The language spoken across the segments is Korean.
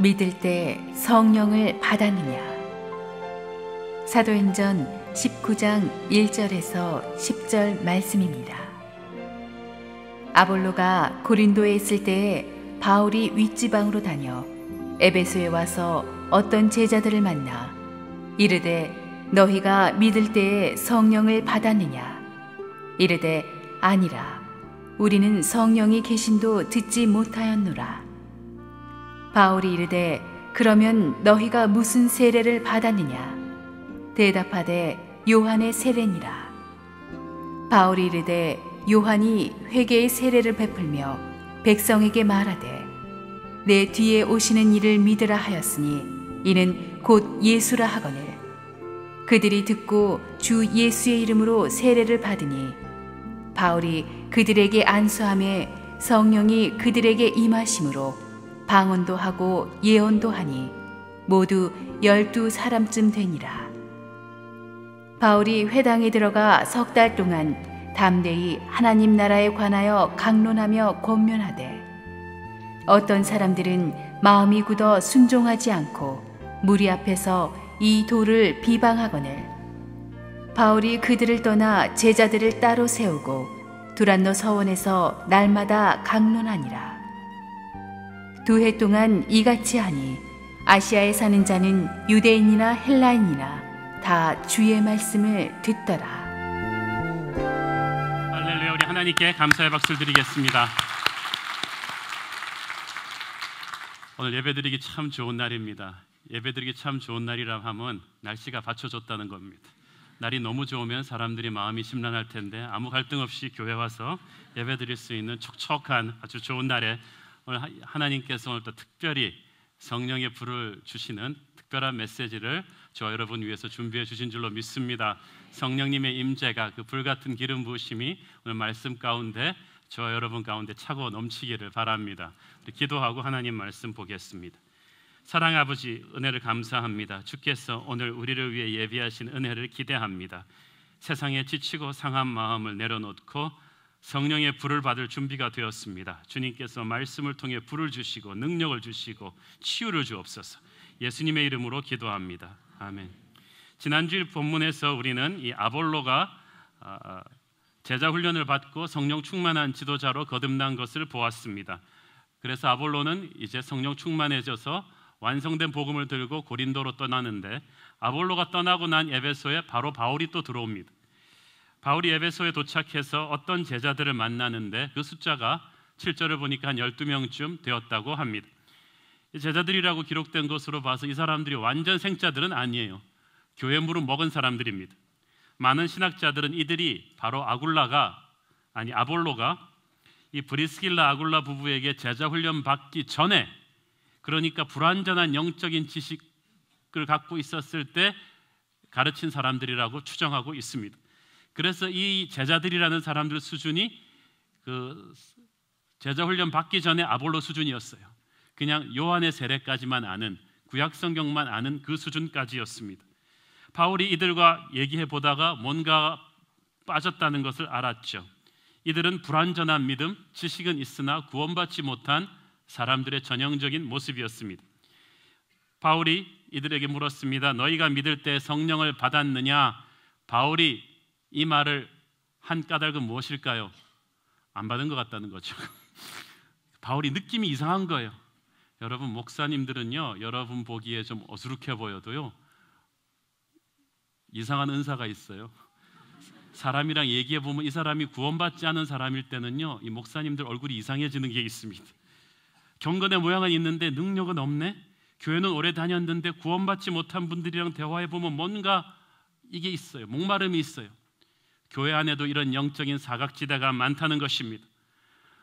믿을 때 성령을 받았느냐? 사도행전 19장 1절에서 10절 말씀입니다. 아볼로가 고린도에 있을 때에 바울이 윗지방으로 다녀 에베소에 와서 어떤 제자들을 만나 이르되 너희가 믿을 때에 성령을 받았느냐? 이르되 아니라 우리는 성령이 계심도 듣지 못하였노라. 바울이 이르되 그러면 너희가 무슨 세례를 받았느냐? 대답하되 요한의 세례니라. 바울이 이르되 요한이 회개의 세례를 베풀며 백성에게 말하되 내 뒤에 오시는 이를 믿으라 하였으니 이는 곧 예수라 하거늘 그들이 듣고 주 예수의 이름으로 세례를 받으니 바울이 그들에게 안수하매 성령이 그들에게 임하심으로 방언도 하고 예언도 하니 모두 12사람쯤 되니라. 바울이 회당에 들어가 3달 동안 담대히 하나님 나라에 관하여 강론하며 권면하되 어떤 사람들은 마음이 굳어 순종하지 않고 무리 앞에서 이 도를 비방하거늘 바울이 그들을 떠나 제자들을 따로 세우고 두란노 서원에서 날마다 강론하니라. 2해 동안 이같이 하니 아시아에 사는 자는 유대인이나 헬라인이나 다 주의 말씀을 듣더라. 할렐루야. 우리 하나님께 감사의 박수를 드리겠습니다. 오늘 예배드리기 참 좋은 날입니다. 예배드리기 참 좋은 날이라 하면 날씨가 받쳐줬다는 겁니다. 날이 너무 좋으면 사람들이 마음이 심란할 텐데 아무 갈등 없이 교회 와서 예배드릴 수 있는 촉촉한 아주 좋은 날에 오늘 하나님께서 오늘 또 특별히 성령의 불을 주시는 특별한 메시지를 저와 여러분 위해서 준비해 주신 줄로 믿습니다. 성령님의 임재가 그 불같은 기름 부으심이 오늘 말씀 가운데 저와 여러분 가운데 차고 넘치기를 바랍니다. 우리 기도하고 하나님 말씀 보겠습니다. 사랑 아버지, 은혜를 감사합니다. 주께서 오늘 우리를 위해 예비하신 은혜를 기대합니다. 세상에 지치고 상한 마음을 내려놓고 성령의 불을 받을 준비가 되었습니다. 주님께서 말씀을 통해 불을 주시고 능력을 주시고 치유를 주옵소서. 예수님의 이름으로 기도합니다. 아멘. 지난주일 본문에서 우리는 이 아볼로가 제자 훈련을 받고 성령 충만한 지도자로 거듭난 것을 보았습니다. 그래서 아볼로는 이제 성령 충만해져서 완성된 복음을 들고 고린도로 떠나는데 아볼로가 떠나고 난 에베소에 바로 바울이 또 들어옵니다. 바울이 에베소에 도착해서 어떤 제자들을 만나는데 그 숫자가 7절을 보니까 한 12명쯤 되었다고 합니다. 제자들이라고 기록된 것으로 봐서 이 사람들이 완전 생자들은 아니에요. 교회 물은 먹은 사람들입니다. 많은 신학자들은 이들이 바로 아볼로가 이 브리스길라 아굴라 부부에게 제자 훈련 받기 전에, 그러니까 불완전한 영적인 지식을 갖고 있었을 때 가르친 사람들이라고 추정하고 있습니다. 그래서 이 제자들이라는 사람들 수준이 그 제자 훈련 받기 전에 아볼로 수준이었어요. 그냥 요한의 세례까지만 아는, 구약 성경만 아는 그 수준까지였습니다. 바울이 이들과 얘기해 보다가 뭔가 빠졌다는 것을 알았죠. 이들은 불완전한 믿음, 지식은 있으나 구원받지 못한 사람들의 전형적인 모습이었습니다. 바울이 이들에게 물었습니다. 너희가 믿을 때 성령을 받았느냐? 바울이 이 말을 한 까닭은 무엇일까요? 안 받은 것 같다는 거죠. 바울이 느낌이 이상한 거예요. 여러분, 목사님들은요, 여러분 보기에 좀 어수룩해 보여도요, 이상한 은사가 있어요. 사람이랑 얘기해 보면 이 사람이 구원받지 않은 사람일 때는요, 이 목사님들 얼굴이 이상해지는 게 있습니다. 경건의 모양은 있는데 능력은 없네. 교회는 오래 다녔는데 구원받지 못한 분들이랑 대화해 보면 뭔가 이게 있어요. 목마름이 있어요. 교회 안에도 이런 영적인 사각지대가 많다는 것입니다.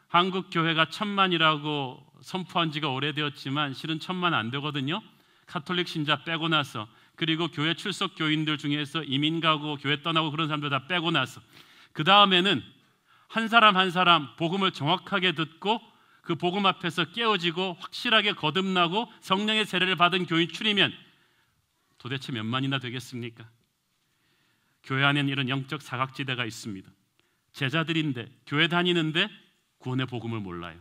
한국 교회가 1000만이라고 선포한 지가 오래되었지만 실은 1000만 안 되거든요. 카톨릭 신자 빼고 나서, 그리고 교회 출석 교인들 중에서 이민 가고 교회 떠나고 그런 사람들 다 빼고 나서, 그 다음에는 한 사람 한 사람 복음을 정확하게 듣고 그 복음 앞에서 깨어지고 확실하게 거듭나고 성령의 세례를 받은 교인 추리면 도대체 몇 만이나 되겠습니까? 교회 안에는 이런 영적 사각지대가 있습니다. 제자들인데 교회 다니는데 구원의 복음을 몰라요.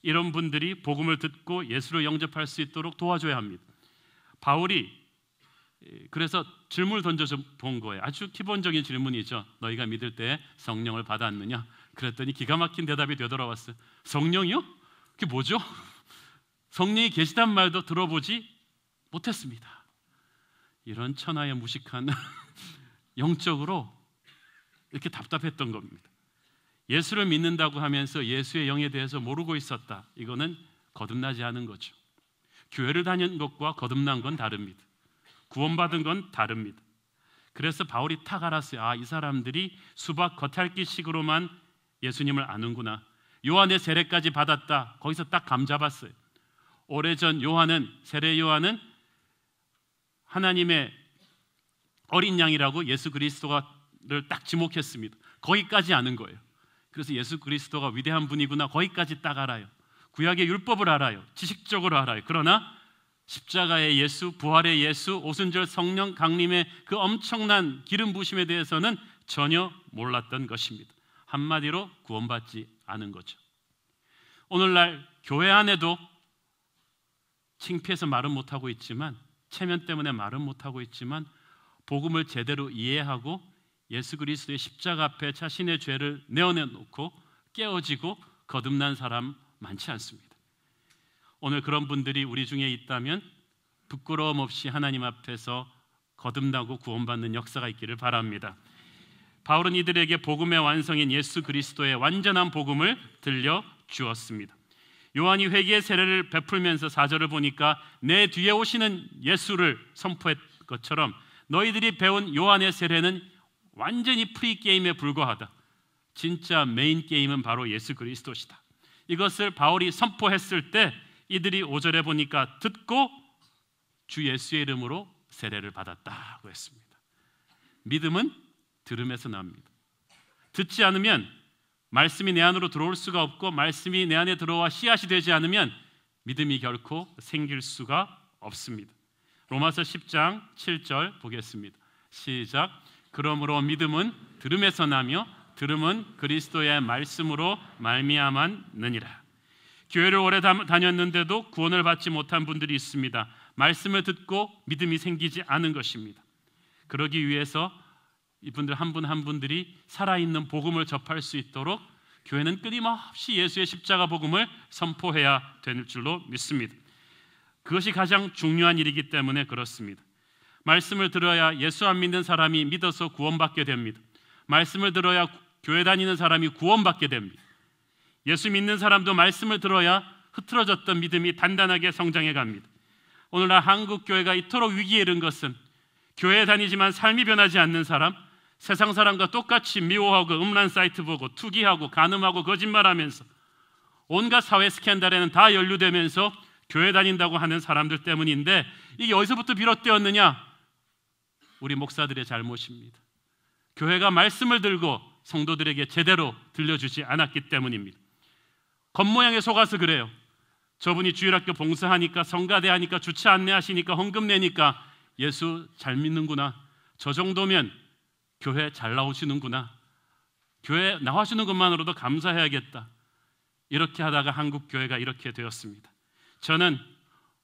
이런 분들이 복음을 듣고 예수를 영접할 수 있도록 도와줘야 합니다. 바울이 그래서 질문을 던져서 본 거예요. 아주 기본적인 질문이죠. 너희가 믿을 때 성령을 받았느냐? 그랬더니 기가 막힌 대답이 되돌아왔어요. 성령이요? 그게 뭐죠? 성령이 계시단 말도 들어보지 못했습니다. 이런 천하의 무식한 영적으로 이렇게 답답했던 겁니다. 예수를 믿는다고 하면서 예수의 영에 대해서 모르고 있었다. 이거는 거듭나지 않은 거죠. 교회를 다니는 것과 거듭난 건 다릅니다. 구원받은 건 다릅니다. 그래서 바울이 탁 알았어요. 이 사람들이 수박 겉핥기식으로만 예수님을 아는구나. 요한의 세례까지 받았다. 거기서 딱 감 잡았어요. 오래전 세례 요한은 하나님의 어린 양이라고 예수 그리스도를 딱 지목했습니다. 거기까지 아는 거예요. 그래서 예수 그리스도가 위대한 분이구나. 거기까지 딱 알아요. 구약의 율법을 알아요. 지식적으로 알아요. 그러나 십자가의 예수, 부활의 예수, 오순절 성령 강림의 그 엄청난 기름 부심에 대해서는 전혀 몰랐던 것입니다. 한마디로 구원받지 않은 거죠. 오늘날 교회 안에도 창피해서 말은 못하고 있지만, 체면 때문에 말은 못하고 있지만, 복음을 제대로 이해하고 예수 그리스도의 십자가 앞에 자신의 죄를 내어내놓고 깨어지고 거듭난 사람 많지 않습니다. 오늘 그런 분들이 우리 중에 있다면 부끄러움 없이 하나님 앞에서 거듭나고 구원받는 역사가 있기를 바랍니다. 바울은 이들에게 복음의 완성인 예수 그리스도의 완전한 복음을 들려주었습니다. 요한이 회개의 세례를 베풀면서 4절을 보니까 내 뒤에 오시는 예수를 선포했 것처럼 너희들이 배운 요한의 세례는 완전히 프리게임에 불과하다. 진짜 메인 게임은 바로 예수 그리스도시다. 이것을 바울이 선포했을 때 이들이 5절에 보니까 듣고 주 예수의 이름으로 세례를 받았다고 했습니다. 믿음은 들음에서 납니다. 듣지 않으면 말씀이 내 안으로 들어올 수가 없고, 말씀이 내 안에 들어와 씨앗이 되지 않으면 믿음이 결코 생길 수가 없습니다. 로마서 10장 7절 보겠습니다. 시작. 그러므로 믿음은 들음에서 나며 들음은 그리스도의 말씀으로 말미암았느니라. 교회를 오래 다녔는데도 구원을 받지 못한 분들이 있습니다. 말씀을 듣고 믿음이 생기지 않은 것입니다. 그러기 위해서 이분들 한 분 한 분들이 살아있는 복음을 접할 수 있도록 교회는 끊임없이 예수의 십자가 복음을 선포해야 될 줄로 믿습니다. 그것이 가장 중요한 일이기 때문에 그렇습니다. 말씀을 들어야 예수 안 믿는 사람이 믿어서 구원받게 됩니다. 말씀을 들어야 교회 다니는 사람이 구원받게 됩니다. 예수 믿는 사람도 말씀을 들어야 흐트러졌던 믿음이 단단하게 성장해 갑니다. 오늘날 한국 교회가 이토록 위기에 이른 것은 교회에 다니지만 삶이 변하지 않는 사람, 세상 사람과 똑같이 미워하고 음란 사이트 보고 투기하고 간음하고 거짓말하면서 온갖 사회 스캔들에는 다 연루되면서 교회 다닌다고 하는 사람들 때문인데, 이게 어디서부터 비롯되었느냐? 우리 목사들의 잘못입니다. 교회가 말씀을 들고 성도들에게 제대로 들려주지 않았기 때문입니다. 겉모양에 속아서 그래요. 저분이 주일학교 봉사하니까, 성가대 하니까, 주차 안내하시니까, 헌금 내니까 예수 잘 믿는구나. 저 정도면 교회 잘 나오시는구나. 교회 나와주는 것만으로도 감사해야겠다. 이렇게 하다가 한국 교회가 이렇게 되었습니다. 저는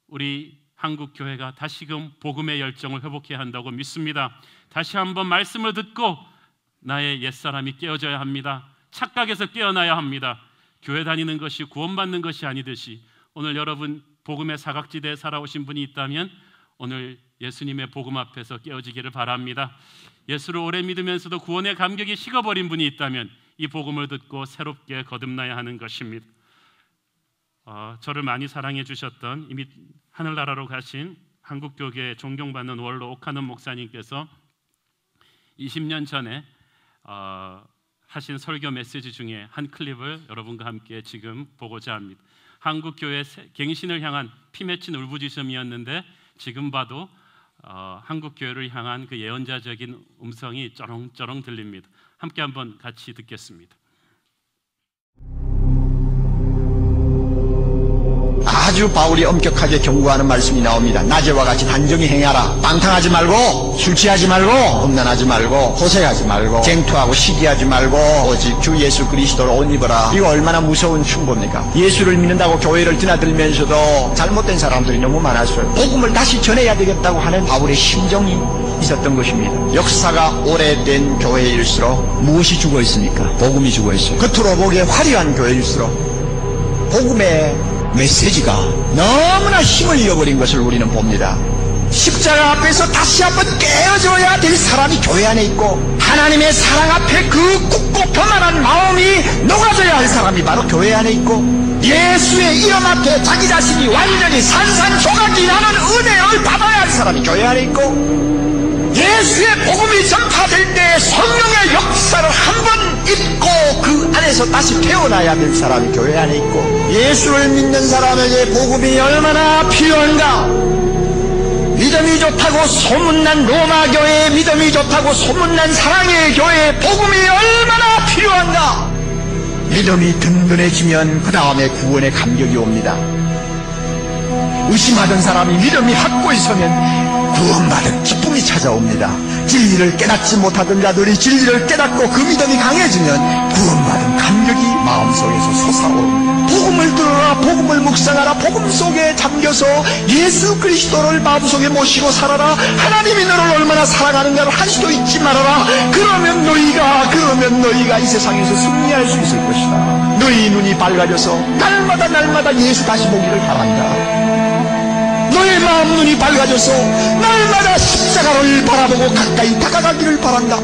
우리 한국 교회가 다시금 복음의 열정을 회복해야 한다고 믿습니다. 다시 한번 말씀을 듣고 나의 옛사람이 깨어져야 합니다. 착각에서 깨어나야 합니다. 교회 다니는 것이 구원받는 것이 아니듯이 오늘 여러분 복음의 사각지대에 살아오신 분이 있다면 오늘 예수님의 복음 앞에서 깨어지기를 바랍니다. 예수를 오래 믿으면서도 구원의 감격이 식어버린 분이 있다면 이 복음을 듣고 새롭게 거듭나야 하는 것입니다. 저를 많이 사랑해 주셨던 이미 하늘나라로 가신 한국교계에 존경받는 원로 오카는 목사님께서 20년 전에 하신 설교 메시지 중에 한 클립을 여러분과 함께 지금 보고자 합니다. 한국교회 갱신을 향한 피 맺힌 울부짖음이었는데 지금 봐도 한국교회를 향한 그 예언자적인 음성이 쩌렁쩌렁 들립니다. 함께 한번 같이 듣겠습니다. 아주 바울이 엄격하게 경고하는 말씀이 나옵니다. 낮에와 같이 단정히 행하라. 방탕하지 말고, 술 취하지 말고, 음란하지 말고, 호색하지 말고, 쟁투하고 시기하지 말고, 오직 주 예수 그리스도를 옷 입어라. 이거 얼마나 무서운 충고입니까? 예수를 믿는다고 교회를 드나들면서도 잘못된 사람들이 너무 많았어요. 복음을 다시 전해야 되겠다고 하는 바울의 심정이 있었던 것입니다. 역사가 오래된 교회일수록 무엇이 죽어 있습니까? 복음이 죽어 있어요. 겉으로 보기에 화려한 교회일수록 복음의 메시지가 너무나 힘을 잃어버린 것을 우리는 봅니다. 십자가 앞에서 다시 한번 깨어져야 될 사람이 교회 안에 있고, 하나님의 사랑 앞에 그 굳고 편안한 마음이 녹아져야 할 사람이 바로 교회 안에 있고, 예수의 이름 앞에 자기 자신이 완전히 산산조각이 나는 은혜를 받아야 할 사람이 교회 안에 있고, 예수의 복음이 전파될 때 성령의 역사를 한번 입고 그 안에서 다시 태어나야 될 사람이 교회 안에 있고, 예수를 믿는 사람에게 복음이 얼마나 필요한가? 믿음이 좋다고 소문난 로마 교회, 믿음이 좋다고 소문난 사랑의 교회, 복음이 얼마나 필요한가? 믿음이 든든해지면 그 다음에 구원의 감격이 옵니다. 의심하던 사람이 믿음이 확고히 서면 구원받은 기쁨이 찾아옵니다. 진리를 깨닫지 못하던 자들이 진리를 깨닫고 그 믿음이 강해지면 구원받은 감격이 마음속에서 솟아오릅니다. 복음을 들어라, 복음을 묵상하라, 복음 속에 잠겨서 예수 그리스도를 마음속에 모시고 살아라. 하나님이 너를 얼마나 사랑하는가를 한 수도 잊지 말아라. 그러면 너희가 이 세상에서 승리할 수 있을 것이다. 너희 눈이 밝아져서 날마다 예수 다시 보기를 바란다. 너의 마음 눈이 밝아져서 날마다 십자가를 바라보고 가까이 다가가기를 바란다.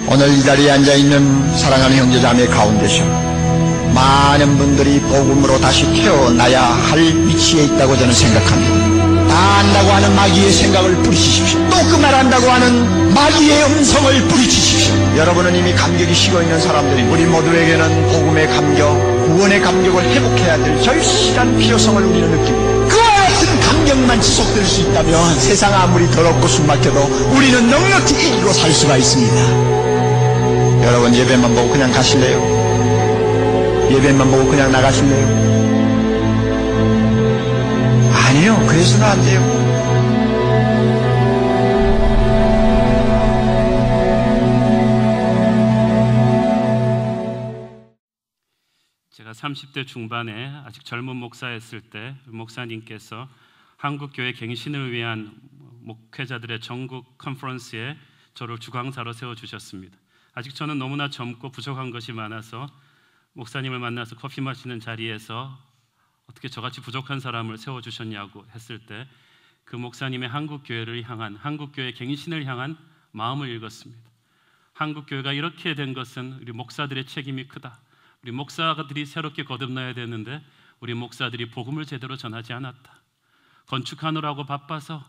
오늘 이 자리에 앉아있는 사랑하는 형제자매 가운데서 많은 분들이 복음으로 다시 태어나야 할 위치에 있다고 저는 생각합니다. 다 안다고 하는 마귀의 생각을 뿌리치십시오. 또 그 말한다고 하는 마귀의 음성을 뿌리치십시오. 여러분은 이미 감격이 식어있는 사람들이, 우리 모두에게는 복음의 감격, 구원의 감격을 회복해야 될 절실한 필요성을 우리는 느낍니다. 같은 감격만 지속될 수 있다면 세상 아무리 더럽고 숨막혀도 우리는 넉넉히 이기고 살 수가 있습니다. 여러분, 예배만 보고 그냥 가실래요? 예배만 보고 그냥 나가실래요? 아니요, 그래서는 안 돼요. 제가 30대 중반에 아직 젊은 목사였을 때 목사님께서 한국교회 갱신을 위한 목회자들의 전국 컨퍼런스에 저를 주강사로 세워주셨습니다. 아직 저는 너무나 젊고 부족한 것이 많아서 목사님을 만나서 커피 마시는 자리에서 어떻게 저같이 부족한 사람을 세워주셨냐고 했을 때 그 목사님의 한국교회를 향한, 한국교회 갱신을 향한 마음을 읽었습니다. 한국교회가 이렇게 된 것은 우리 목사들의 책임이 크다. 우리 목사들이 새롭게 거듭나야 되는데 우리 목사들이 복음을 제대로 전하지 않았다. 건축하느라고 바빠서,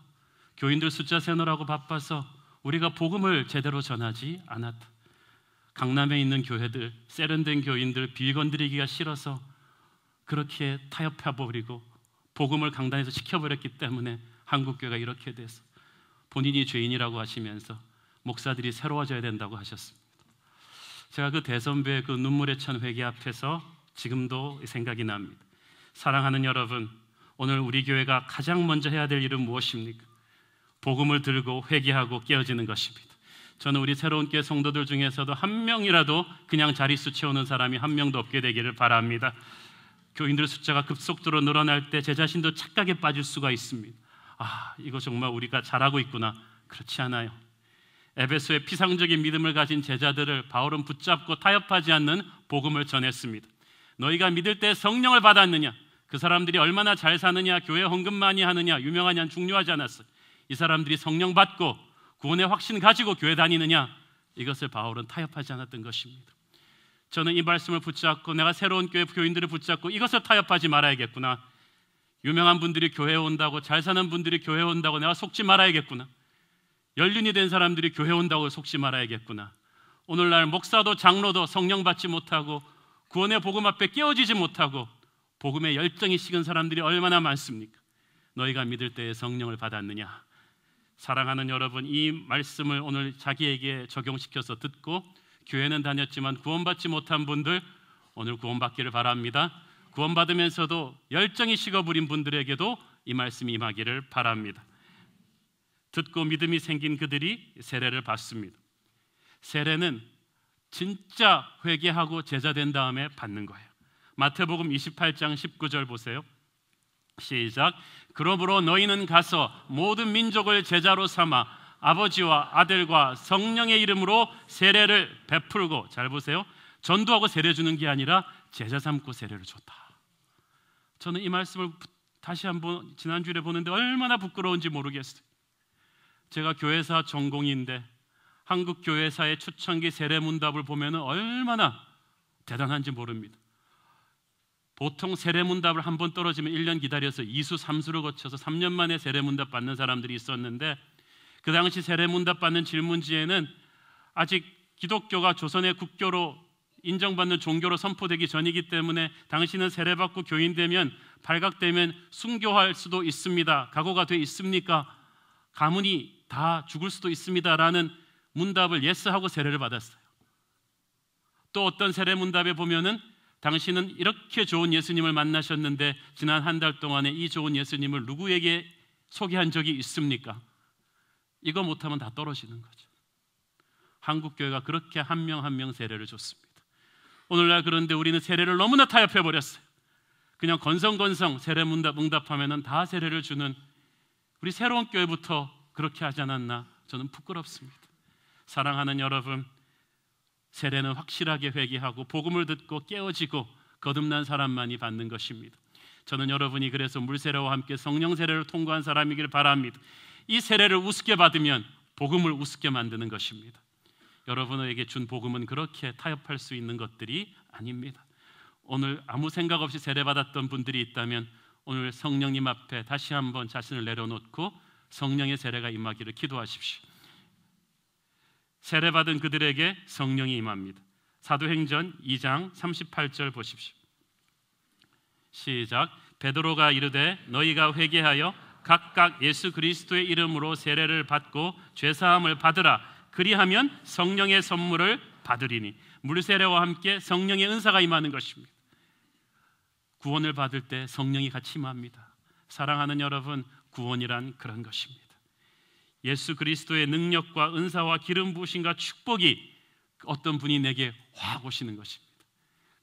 교인들 숫자 세느라고 바빠서 우리가 복음을 제대로 전하지 않았다. 강남에 있는 교회들, 세련된 교인들 비위 건드리기가 싫어서 그렇게 타협해버리고 복음을 강단에서 시켜버렸기 때문에 한국교회가 이렇게 돼서 본인이 죄인이라고 하시면서 목사들이 새로워져야 된다고 하셨습니다. 제가 그 대선배의 그 눈물에 찬 회개 앞에서 지금도 생각이 납니다. 사랑하는 여러분, 오늘 우리 교회가 가장 먼저 해야 될 일은 무엇입니까? 복음을 들고 회개하고 깨어지는 것입니다. 저는 우리 새로운 교회 성도들 중에서도 한 명이라도 그냥 자릿수 채우는 사람이 한 명도 없게 되기를 바랍니다. 교인들 숫자가 급속도로 늘어날 때 제 자신도 착각에 빠질 수가 있습니다. 이거 정말 우리가 잘하고 있구나. 그렇지 않아요. 에베소의 피상적인 믿음을 가진 제자들을 바울은 붙잡고 타협하지 않는 복음을 전했습니다. 너희가 믿을 때 성령을 받았느냐? 그 사람들이 얼마나 잘 사느냐, 교회 헌금 많이 하느냐, 유명하냐 중요하지 않았어요. 이 사람들이 성령 받고 구원의 확신 가지고 교회 다니느냐, 이것을 바울은 타협하지 않았던 것입니다. 저는 이 말씀을 붙잡고 내가 새로운 교회 교인들을 붙잡고 이것을 타협하지 말아야겠구나. 유명한 분들이 교회에 온다고, 잘 사는 분들이 교회에 온다고 내가 속지 말아야겠구나. 연륜이 된 사람들이 교회 온다고 속지 말아야겠구나. 오늘날 목사도 장로도 성령 받지 못하고 구원의 복음 앞에 깨어지지 못하고 복음의 열정이 식은 사람들이 얼마나 많습니까? 너희가 믿을 때에 성령을 받았느냐? 사랑하는 여러분, 이 말씀을 오늘 자기에게 적용시켜서 듣고 교회는 다녔지만 구원받지 못한 분들 오늘 구원받기를 바랍니다. 구원받으면서도 열정이 식어버린 분들에게도 이 말씀이 임하기를 바랍니다. 듣고 믿음이 생긴 그들이 세례를 받습니다. 세례는 진짜 회개하고 제자 된 다음에 받는 거예요. 마태복음 28장 19절 보세요. 시작. 그러므로 너희는 가서 모든 민족을 제자로 삼아 아버지와 아들과 성령의 이름으로 세례를 베풀고, 잘 보세요, 전도하고 세례 주는 게 아니라 제자 삼고 세례를 줬다. 저는 이 말씀을 다시 한번 지난주에 보는데 얼마나 부끄러운지 모르겠어요. 제가 교회사 전공인데 한국 교회사의 초창기 세례 문답을 보면 얼마나 대단한지 모릅니다. 보통 세례 문답을 한 번 떨어지면 1년 기다려서 2수 3수를 거쳐서 3년 만에 세례 문답 받는 사람들이 있었는데, 그 당시 세례 문답 받는 질문지에는 아직 기독교가 조선의 국교로 인정받는 종교로 선포되기 전이기 때문에 당신은 세례받고 교인되면 발각되면 순교할 수도 있습니다. 각오가 돼 있습니까? 가문이 다 죽을 수도 있습니다. 라는 문답을 예스하고 세례를 받았어요. 또 어떤 세례 문답에 보면은 당신은 이렇게 좋은 예수님을 만나셨는데 지난 한 달 동안에 이 좋은 예수님을 누구에게 소개한 적이 있습니까? 이거 못하면 다 떨어지는 거죠. 한국교회가 그렇게 한 명 한 명 세례를 줬습니다. 오늘날 그런데 우리는 세례를 너무나 타협해버렸어요. 그냥 건성건성 세례 응답하면 다 세례를 주는 우리 새로운 교회부터 그렇게 하지 않았나 저는 부끄럽습니다. 사랑하는 여러분, 세례는 확실하게 회개하고 복음을 듣고 깨어지고 거듭난 사람만이 받는 것입니다. 저는 여러분이 그래서 물세례와 함께 성령 세례를 통과한 사람이길 바랍니다. 이 세례를 우습게 받으면 복음을 우습게 만드는 것입니다. 여러분에게 준 복음은 그렇게 타협할 수 있는 것들이 아닙니다. 오늘 아무 생각 없이 세례받았던 분들이 있다면 오늘 성령님 앞에 다시 한번 자신을 내려놓고 성령의 세례가 임하기를 기도하십시오. 세례받은 그들에게 성령이 임합니다. 사도행전 2장 38절 보십시오. 시작. 베드로가 이르되 너희가 회개하여 각각 예수 그리스도의 이름으로 세례를 받고 죄사함을 받으라. 그리하면 성령의 선물을 받으리니. 물세례와 함께 성령의 은사가 임하는 것입니다. 구원을 받을 때 성령이 같이 임합니다. 사랑하는 여러분, 구원이란 그런 것입니다. 예수 그리스도의 능력과 은사와 기름 부으심과 축복이 어떤 분이 내게 확 오시는 것입니다.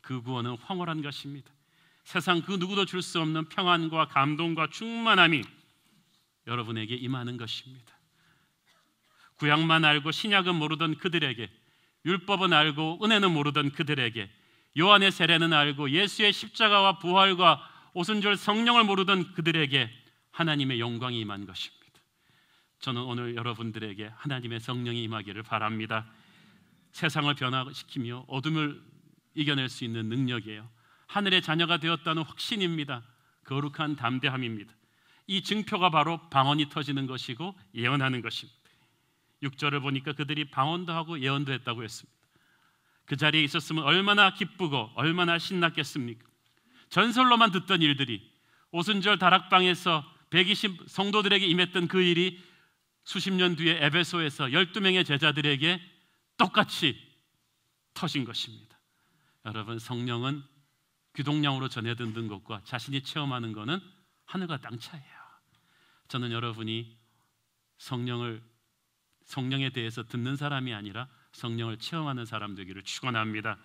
그 구원은 황홀한 것입니다. 세상 그 누구도 줄 수 없는 평안과 감동과 충만함이 여러분에게 임하는 것입니다. 구약만 알고 신약은 모르던 그들에게, 율법은 알고 은혜는 모르던 그들에게, 요한의 세례는 알고 예수의 십자가와 부활과 오순절 성령을 모르던 그들에게 하나님의 영광이 임한 것입니다. 저는 오늘 여러분들에게 하나님의 성령이 임하기를 바랍니다. 세상을 변화시키며 어둠을 이겨낼 수 있는 능력이에요. 하늘의 자녀가 되었다는 확신입니다. 거룩한 담대함입니다. 이 증표가 바로 방언이 터지는 것이고 예언하는 것입니다. 6절을 보니까 그들이 방언도 하고 예언도 했다고 했습니다. 그 자리에 있었으면 얼마나 기쁘고 얼마나 신났겠습니까? 전설로만 듣던 일들이 오순절 다락방에서 120 성도들에게 임했던 그 일이 수십 년 뒤에 에베소에서 12명의 제자들에게 똑같이 터진 것입니다. 여러분, 성령은 귀동냥으로 전해 듣는 것과 자신이 체험하는 것은 하늘과 땅 차이예요. 저는 여러분이 성령에 대해서 듣는 사람이 아니라 성령을 체험하는 사람 되기를 축원합니다.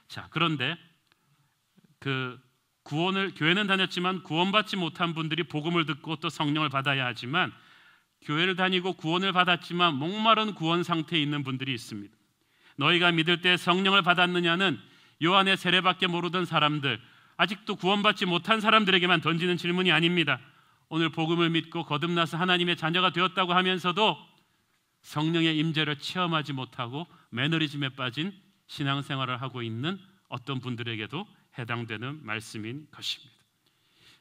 자, 그런데 교회는 다녔지만 구원받지 못한 분들이 복음을 듣고 또 성령을 받아야 하지만, 교회를 다니고 구원을 받았지만 목마른 구원 상태에 있는 분들이 있습니다. 너희가 믿을 때 성령을 받았느냐는 요한의 세례밖에 모르던 사람들, 아직도 구원받지 못한 사람들에게만 던지는 질문이 아닙니다. 오늘 복음을 믿고 거듭나서 하나님의 자녀가 되었다고 하면서도 성령의 임재를 체험하지 못하고 매너리즘에 빠진 신앙생활을 하고 있는 어떤 분들에게도 해당되는 말씀인 것입니다.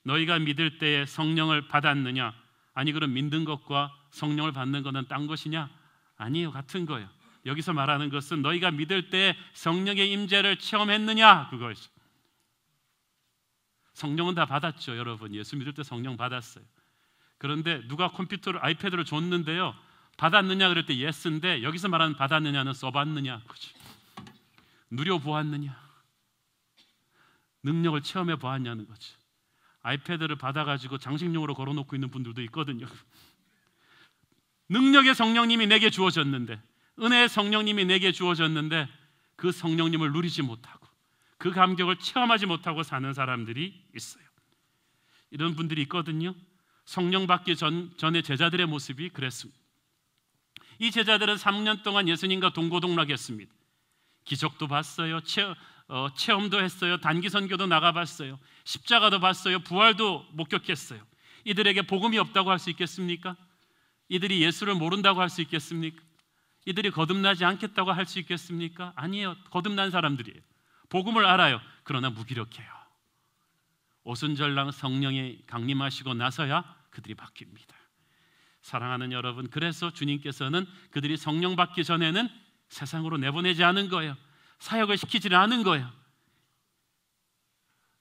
너희가 믿을 때에 성령을 받았느냐? 아니, 그럼 믿는 것과 성령을 받는 것은 딴 것이냐? 아니에요, 같은 거예요. 여기서 말하는 것은 너희가 믿을 때에 성령의 임재를 체험했느냐, 그것이죠. 성령은 다 받았죠, 여러분. 예수 믿을 때 성령 받았어요. 그런데 누가 컴퓨터를, 아이패드를 줬는데요, 받았느냐 그럴 때 예스인데, 여기서 말하는 받았느냐는 써봤느냐, 그렇죠? 누려보았느냐? 능력을 체험해 보았냐는 거죠. 아이패드를 받아가지고 장식용으로 걸어놓고 있는 분들도 있거든요. 능력의 성령님이 내게 주어졌는데, 은혜의 성령님이 내게 주어졌는데 그 성령님을 누리지 못하고 그 감격을 체험하지 못하고 사는 사람들이 있어요. 이런 분들이 있거든요. 성령 받기 전에 제자들의 모습이 그랬습니다. 이 제자들은 3년 동안 예수님과 동고동락했습니다. 기적도 봤어요. 체험도 했어요. 단기 선교도 나가봤어요. 십자가도 봤어요. 부활도 목격했어요. 이들에게 복음이 없다고 할 수 있겠습니까? 이들이 예수를 모른다고 할 수 있겠습니까? 이들이 거듭나지 않겠다고 할 수 있겠습니까? 아니에요. 거듭난 사람들이에요. 복음을 알아요. 그러나 무기력해요. 오순절날 성령이 강림하시고 나서야 그들이 바뀝니다. 사랑하는 여러분, 그래서 주님께서는 그들이 성령 받기 전에는 세상으로 내보내지 않은 거예요. 사역을 시키지 않은 거예요.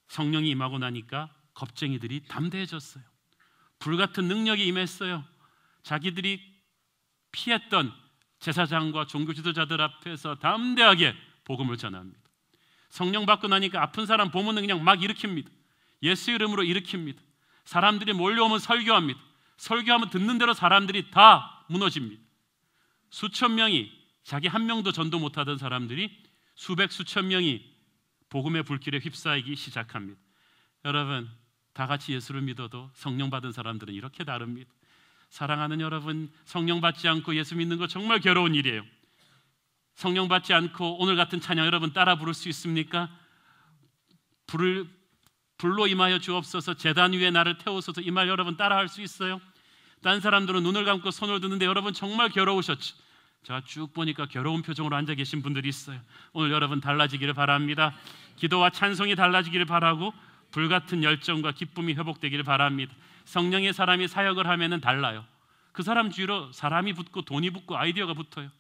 성령이 임하고 나니까 겁쟁이들이 담대해졌어요. 불같은 능력이 임했어요. 자기들이 피했던 제사장과 종교 지도자들 앞에서 담대하게 복음을 전합니다. 성령 받고 나니까 아픈 사람 보면은 그냥 막 일으킵니다. 예수 이름으로 일으킵니다. 사람들이 몰려오면 설교합니다. 설교하면 듣는 대로 사람들이 다 무너집니다. 수천 명이, 자기 한 명도 전도 못하던 사람들이 수백 수천 명이 복음의 불길에 휩싸이기 시작합니다. 여러분, 다 같이 예수를 믿어도 성령 받은 사람들은 이렇게 다릅니다. 사랑하는 여러분, 성령 받지 않고 예수 믿는 거 정말 괴로운 일이에요. 성령 받지 않고 오늘 같은 찬양 여러분 따라 부를 수 있습니까? 불로 임하여 주옵소서, 제단 위에 나를 태우소서, 이 말 여러분 따라 할 수 있어요? 딴 사람들은 눈을 감고 손을 드는데 여러분 정말 괴로우셨죠? 제가 쭉 보니까 괴로운 표정으로 앉아 계신 분들이 있어요. 오늘 여러분 달라지기를 바랍니다. 기도와 찬송이 달라지기를 바라고 불같은 열정과 기쁨이 회복되기를 바랍니다. 성령의 사람이 사역을 하면은 달라요. 그 사람 주위로 사람이 붙고 돈이 붙고 아이디어가 붙어요.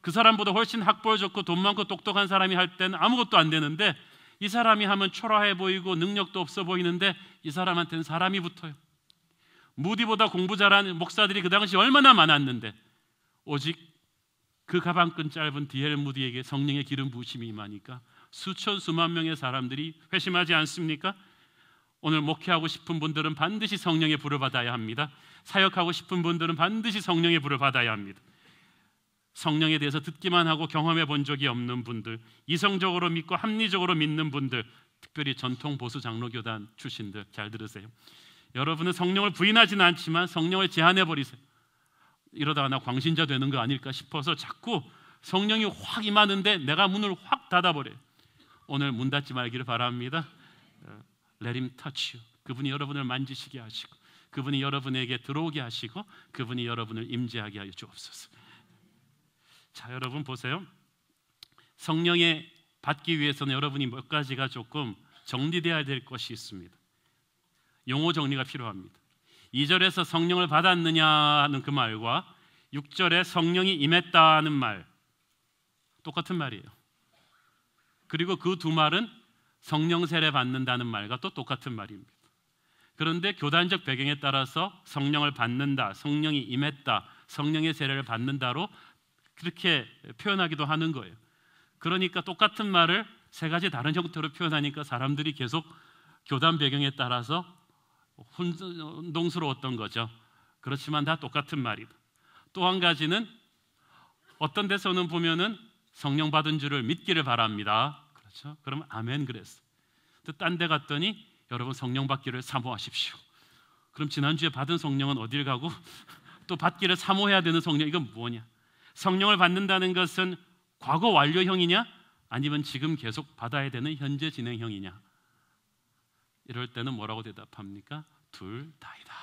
그 사람보다 훨씬 학벌 좋고 돈 많고 똑똑한 사람이 할 때는 아무것도 안 되는데, 이 사람이 하면 초라해 보이고 능력도 없어 보이는데 이 사람한테는 사람이 붙어요. 무디보다 공부 잘하는 목사들이 그 당시 얼마나 많았는데, 오직 그 가방끈 짧은 디엘 무디에게 성령의 기름 부으심이 임하니까 수천 수만 명의 사람들이 회심하지 않습니까? 오늘 목회하고 싶은 분들은 반드시 성령의 불을 받아야 합니다. 사역하고 싶은 분들은 반드시 성령의 불을 받아야 합니다. 성령에 대해서 듣기만 하고 경험해 본 적이 없는 분들, 이성적으로 믿고 합리적으로 믿는 분들, 특별히 전통 보수 장로교단 출신들 잘 들으세요. 여러분은 성령을 부인하지는 않지만 성령을 제한해 버리세요. 이러다가 나 광신자 되는 거 아닐까 싶어서 자꾸 성령이 확 임하는데 내가 문을 확 닫아버려요. 오늘 문 닫지 말기를 바랍니다. Let him touch you. 그분이 여러분을 만지시게 하시고, 그분이 여러분에게 들어오게 하시고, 그분이 여러분을 임재하게 하여 주옵소서. 자, 여러분 보세요. 성령에 받기 위해서는 여러분이 몇 가지가 조금 정리되어야 될 것이 있습니다. 용어 정리가 필요합니다. 2절에서 성령을 받았느냐 하는 그 말과 6절에 성령이 임했다는 말, 똑같은 말이에요. 그리고 그 두 말은 성령 세례 받는다는 말과 또 똑같은 말입니다. 그런데 교단적 배경에 따라서 성령을 받는다, 성령이 임했다, 성령의 세례를 받는다로 그렇게 표현하기도 하는 거예요. 그러니까 똑같은 말을 세 가지 다른 형태로 표현하니까 사람들이 계속 교단 배경에 따라서 혼동스러웠던 거죠. 그렇지만 다 똑같은 말이다. 또 한 가지는 어떤 데서는 보면은 성령 받은 줄을 믿기를 바랍니다. 그렇죠? 그러면 아멘 그랬어. 또 딴 데 갔더니 여러분 성령 받기를 사모하십시오. 그럼 지난주에 받은 성령은 어딜 가고 또 받기를 사모해야 되는 성령, 이건 뭐냐? 성령을 받는다는 것은 과거 완료형이냐 아니면 지금 계속 받아야 되는 현재 진행형이냐? 이럴 때는 뭐라고 대답합니까? 둘 다이다.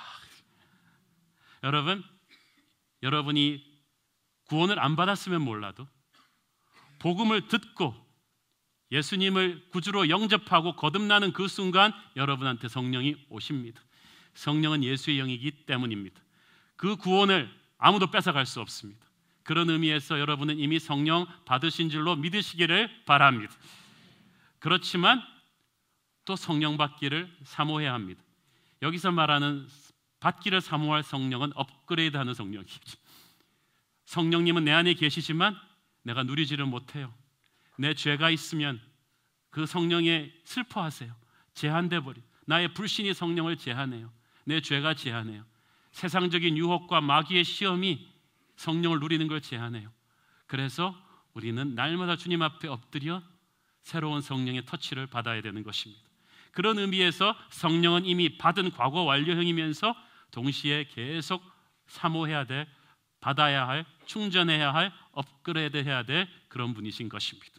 여러분, 여러분이 구원을 안 받았으면 몰라도 복음을 듣고 예수님을 구주로 영접하고 거듭나는 그 순간 여러분한테 성령이 오십니다. 성령은 예수의 영이기 때문입니다. 그 구원을 아무도 뺏어갈 수 없습니다. 그런 의미에서 여러분은 이미 성령 받으신 줄로 믿으시기를 바랍니다. 그렇지만 또 성령 받기를 사모해야 합니다. 여기서 말하는 받기를 사모할 성령은 업그레이드하는 성령이죠. 성령님은 내 안에 계시지만 내가 누리지를 못해요. 내 죄가 있으면 그 성령에 슬퍼하세요. 제한돼 버려. 나의 불신이 성령을 제한해요. 내 죄가 제한해요. 세상적인 유혹과 마귀의 시험이 성령을 누리는 걸 제한해요. 그래서 우리는 날마다 주님 앞에 엎드려 새로운 성령의 터치를 받아야 되는 것입니다. 그런 의미에서 성령은 이미 받은 과거 완료형이면서 동시에 계속 사모해야 될, 받아야 할, 충전해야 할, 업그레이드해야 될 그런 분이신 것입니다.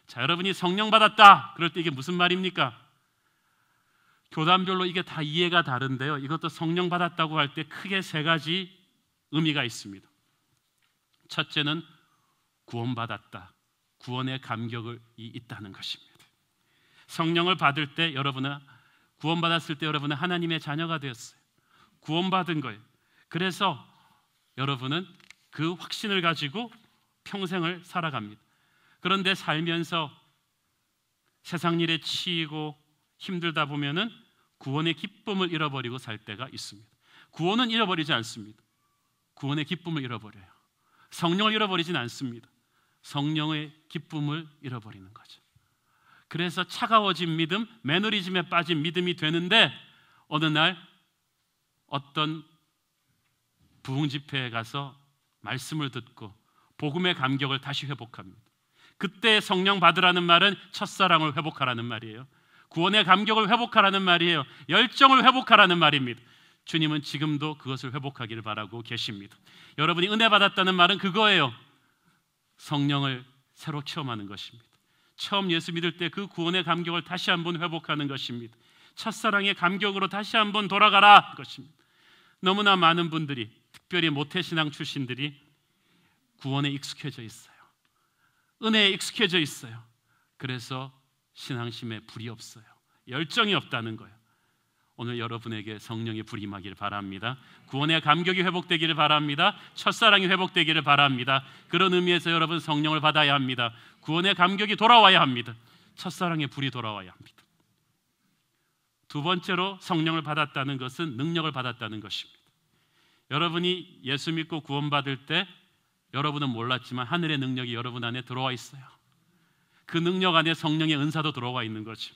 자, 여러분이 성령 받았다 그럴 때 이게 무슨 말입니까? 교단별로 이게 다 이해가 다른데요, 이것도 성령 받았다고 할 때 크게 세 가지 의미가 있습니다. 첫째는 구원받았다, 구원의 감격이 있다는 것입니다. 성령을 받을 때 여러분은, 구원받았을 때 여러분은 하나님의 자녀가 되었어요. 구원받은 거예요. 그래서 여러분은 그 확신을 가지고 평생을 살아갑니다. 그런데 살면서 세상 일에 치이고 힘들다 보면은 구원의 기쁨을 잃어버리고 살 때가 있습니다. 구원은 잃어버리지 않습니다. 구원의 기쁨을 잃어버려요. 성령을 잃어버리진 않습니다. 성령의 기쁨을 잃어버리는 거죠. 그래서 차가워진 믿음, 매너리즘에 빠진 믿음이 되는데 어느 날 어떤 부흥 집회에 가서 말씀을 듣고 복음의 감격을 다시 회복합니다. 그때 성령 받으라는 말은 첫사랑을 회복하라는 말이에요. 구원의 감격을 회복하라는 말이에요. 열정을 회복하라는 말입니다. 주님은 지금도 그것을 회복하기를 바라고 계십니다. 여러분이 은혜 받았다는 말은 그거예요. 성령을 새로 체험하는 것입니다. 처음 예수 믿을 때 그 구원의 감격을 다시 한번 회복하는 것입니다. 첫사랑의 감격으로 다시 한번 돌아가라 것입니다. 너무나 많은 분들이, 특별히 모태신앙 출신들이 구원에 익숙해져 있어요. 은혜에 익숙해져 있어요. 그래서 신앙심에 불이 없어요. 열정이 없다는 거예요. 오늘 여러분에게 성령의 불이 임하기를 바랍니다. 구원의 감격이 회복되기를 바랍니다. 첫사랑이 회복되기를 바랍니다. 그런 의미에서 여러분 성령을 받아야 합니다. 구원의 감격이 돌아와야 합니다. 첫사랑의 불이 돌아와야 합니다. 두 번째로 성령을 받았다는 것은 능력을 받았다는 것입니다. 여러분이 예수 믿고 구원받을 때 여러분은 몰랐지만 하늘의 능력이 여러분 안에 들어와 있어요. 그 능력 안에 성령의 은사도 들어와 있는 거죠.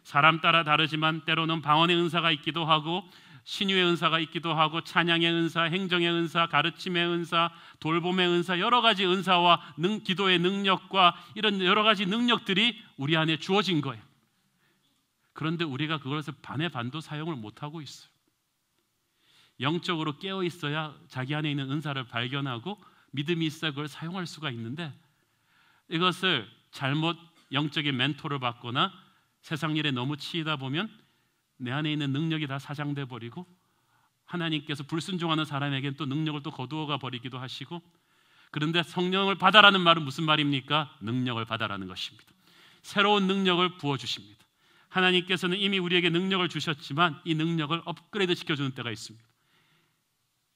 사람 따라 다르지만 때로는 방언의 은사가 있기도 하고 신유의 은사가 있기도 하고 찬양의 은사, 행정의 은사, 가르침의 은사, 돌봄의 은사, 여러 가지 은사와 기도의 능력과 이런 여러 가지 능력들이 우리 안에 주어진 거예요. 그런데 우리가 그것을 반의 반도 사용을 못하고 있어요. 영적으로 깨어 있어야 자기 안에 있는 은사를 발견하고 믿음이 있어야 그걸 사용할 수가 있는데, 이것을 잘못 영적인 멘토를 받거나 세상 일에 너무 치이다 보면 내 안에 있는 능력이 다 사장돼 버리고 하나님께서 불순종하는 사람에게는 또 능력을 또 거두어가 버리기도 하시고. 그런데 성령을 받아라는 말은 무슨 말입니까? 능력을 받아라는 것입니다. 새로운 능력을 부어주십니다. 하나님께서는 이미 우리에게 능력을 주셨지만 이 능력을 업그레이드 시켜주는 때가 있습니다.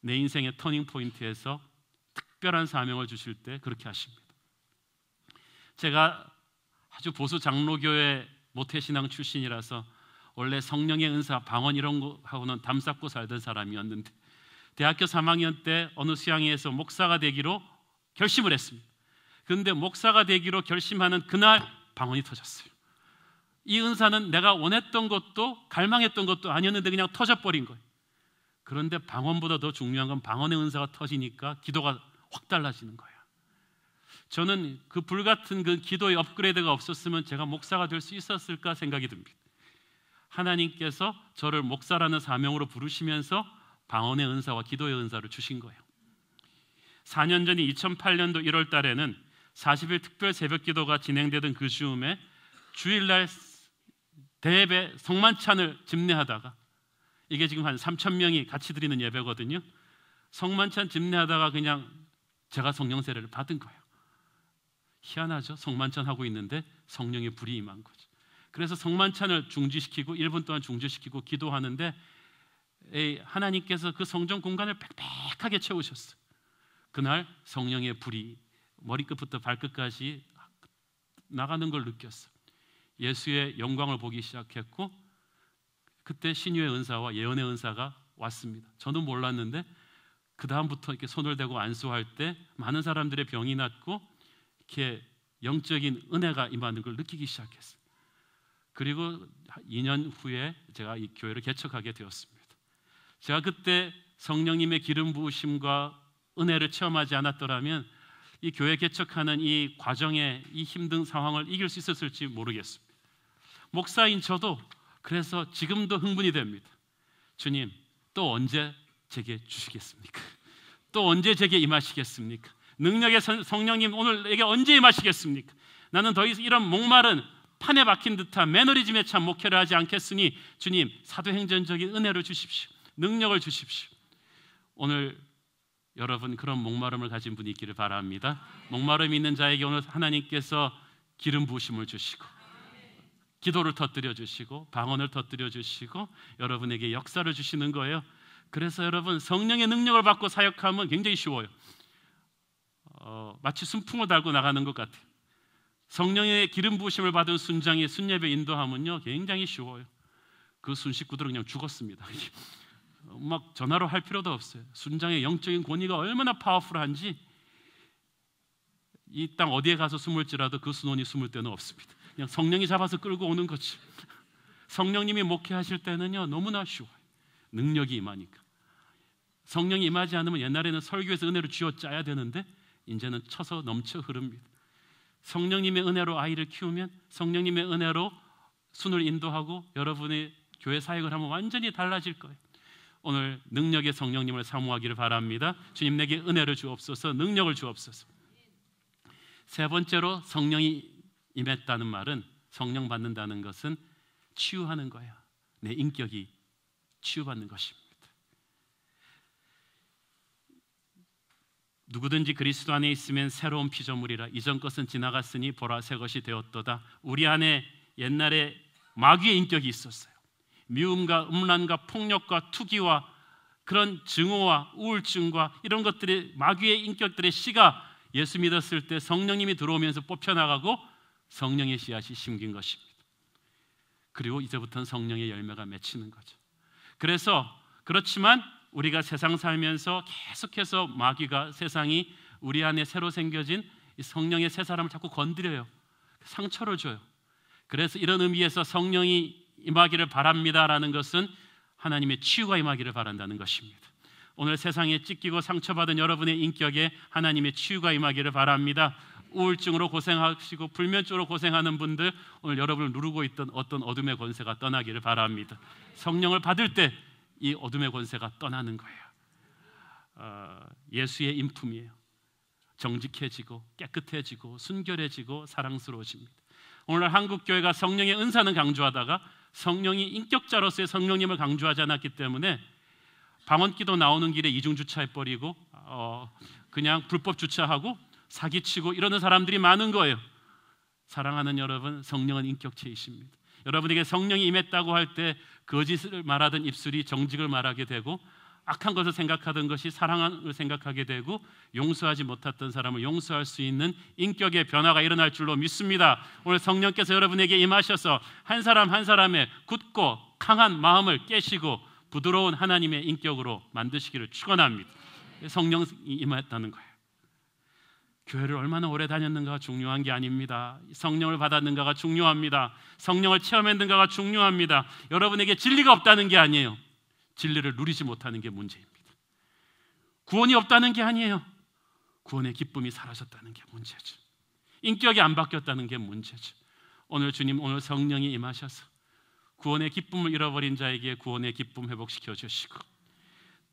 내 인생의 터닝 포인트에서 특별한 사명을 주실 때 그렇게 하십니다. 제가 아주 보수 장로교회 모태신앙 출신이라서 원래 성령의 은사, 방언 이런 거 하고는 담쌓고 살던 사람이었는데 대학교 3학년 때 어느 수양회에서 목사가 되기로 결심을 했습니다. 그런데 목사가 되기로 결심하는 그날 방언이 터졌어요. 이 은사는 내가 원했던 것도 갈망했던 것도 아니었는데 그냥 터져버린 거예요. 그런데 방언보다 더 중요한 건 방언의 은사가 터지니까 기도가 확 달라지는 거예요. 저는 그 불같은 그 기도의 업그레이드가 없었으면 제가 목사가 될 수 있었을까 생각이 듭니다. 하나님께서 저를 목사라는 사명으로 부르시면서 방언의 은사와 기도의 은사를 주신 거예요. 4년 전인 2008년도 1월 달에는 40일 특별 새벽 기도가 진행되던 그 즈음에 주일날 대예배 성만찬을 집례하다가, 이게 지금 한 3,000명이 같이 드리는 예배거든요. 성만찬 집례하다가 그냥 제가 성령 세례를 받은 거예요. 희한하죠? 성만찬 하고 있는데 성령의 불이 임한 거죠. 그래서 성만찬을 중지시키고 1분 동안 중지시키고 기도하는데 하나님께서 그 성전 공간을 빽빽하게 채우셨어요. 그날 성령의 불이 머리끝부터 발끝까지 나가는 걸 느꼈어요. 예수의 영광을 보기 시작했고 그때 신유의 은사와 예언의 은사가 왔습니다. 저는 몰랐는데 그 다음부터 이렇게 손을 대고 안수할 때 많은 사람들의 병이 낫고 이렇게 영적인 은혜가 임하는 걸 느끼기 시작했어요. 그리고 2년 후에 제가 이 교회를 개척하게 되었습니다. 제가 그때 성령님의 기름 부으심과 은혜를 체험하지 않았더라면 이 교회 개척하는 이 과정에 이 힘든 상황을 이길 수 있었을지 모르겠습니다. 목사인 저도 그래서 지금도 흥분이 됩니다. 주님, 또 언제 제게 주시겠습니까? 또 언제 제게 임하시겠습니까? 능력의 성령님 오늘 내게 언제 임하시겠습니까? 나는 더 이상 이런 목마른 판에 박힌 듯한 매너리즘에 찬 목회를 하지 않겠으니 주님, 사도행전적인 은혜를 주십시오. 능력을 주십시오. 오늘 여러분 그런 목마름을 가진 분이 있기를 바랍니다. 목마름이 있는 자에게 오늘 하나님께서 기름 부으심을 주시고 기도를 터뜨려 주시고 방언을 터뜨려 주시고 여러분에게 역사를 주시는 거예요. 그래서 여러분 성령의 능력을 받고 사역하면 굉장히 쉬워요. 마치 순풍을 달고 나가는 것 같아요. 성령의 기름 부으심을 받은 순장의 순예배 인도하면요 굉장히 쉬워요. 그 순식구들은 그냥 죽었습니다. 막 전화로 할 필요도 없어요. 순장의 영적인 권위가 얼마나 파워풀한지 이 땅 어디에 가서 숨을지라도 그 순원이 숨을 데는 없습니다. 그냥 성령이 잡아서 끌고 오는 거지. 성령님이 목회하실 때는요 너무나 쉬워요. 능력이 임하니까. 성령이 임하지 않으면 옛날에는 설교에서 은혜로 쥐어짜야 되는데 이제는 쳐서 넘쳐 흐릅니다. 성령님의 은혜로 아이를 키우면 성령님의 은혜로 순을 인도하고 여러분의 교회 사역을 하면 완전히 달라질 거예요. 오늘 능력의 성령님을 사모하기를 바랍니다. 주님 내게 은혜를 주옵소서, 능력을 주옵소서. 세 번째로 성령이 임했다는 말은, 성령 받는다는 것은 치유하는 거예요. 내 인격이 치유받는 것입니다. 누구든지 그리스도 안에 있으면 새로운 피조물이라. 이전 것은 지나갔으니 보라 새 것이 되었도다. 우리 안에 옛날에 마귀의 인격이 있었어요. 미움과 음란과 폭력과 투기와 그런 증오와 우울증과 이런 것들이 마귀의 인격들의 씨가 예수 믿었을 때 성령님이 들어오면서 뽑혀나가고 성령의 씨앗이 심긴 것입니다. 그리고 이제부터는 성령의 열매가 맺히는 거죠. 그렇지만 우리가 세상 살면서 계속해서 마귀가, 세상이 우리 안에 새로 생겨진 이 성령의 새 사람을 자꾸 건드려요. 상처를 줘요. 그래서 이런 의미에서 성령이 임하기를 바랍니다라는 것은 하나님의 치유가 임하기를 바란다는 것입니다. 오늘 세상에 찢기고 상처받은 여러분의 인격에 하나님의 치유가 임하기를 바랍니다. 우울증으로 고생하시고 불면증으로 고생하는 분들, 오늘 여러분을 누르고 있던 어떤 어둠의 권세가 떠나기를 바랍니다. 성령을 받을 때 이 어둠의 권세가 떠나는 거예요. 예수의 인품이에요. 정직해지고 깨끗해지고 순결해지고 사랑스러워집니다. 오늘 한국교회가 성령의 은사는 강조하다가 성령이 인격자로서의 성령님을 강조하지 않았기 때문에 방언기도 나오는 길에 이중주차해버리고 그냥 불법 주차하고 사기치고 이러는 사람들이 많은 거예요. 사랑하는 여러분, 성령은 인격체이십니다. 여러분에게 성령이 임했다고 할 때 거짓을 말하던 입술이 정직을 말하게 되고 악한 것을 생각하던 것이 사랑을 생각하게 되고 용서하지 못했던 사람을 용서할 수 있는 인격의 변화가 일어날 줄로 믿습니다. 오늘 성령께서 여러분에게 임하셔서 한 사람 한 사람의 굳고 강한 마음을 깨시고 부드러운 하나님의 인격으로 만드시기를 축원합니다. 성령이 임했다는 거예요. 교회를 얼마나 오래 다녔는가가 중요한 게 아닙니다. 성령을 받았는가가 중요합니다. 성령을 체험했는가가 중요합니다. 여러분에게 진리가 없다는 게 아니에요. 진리를 누리지 못하는 게 문제입니다. 구원이 없다는 게 아니에요. 구원의 기쁨이 사라졌다는 게 문제죠. 인격이 안 바뀌었다는 게 문제죠. 오늘 주님, 오늘 성령이 임하셔서 구원의 기쁨을 잃어버린 자에게 구원의 기쁨 회복시켜 주시고,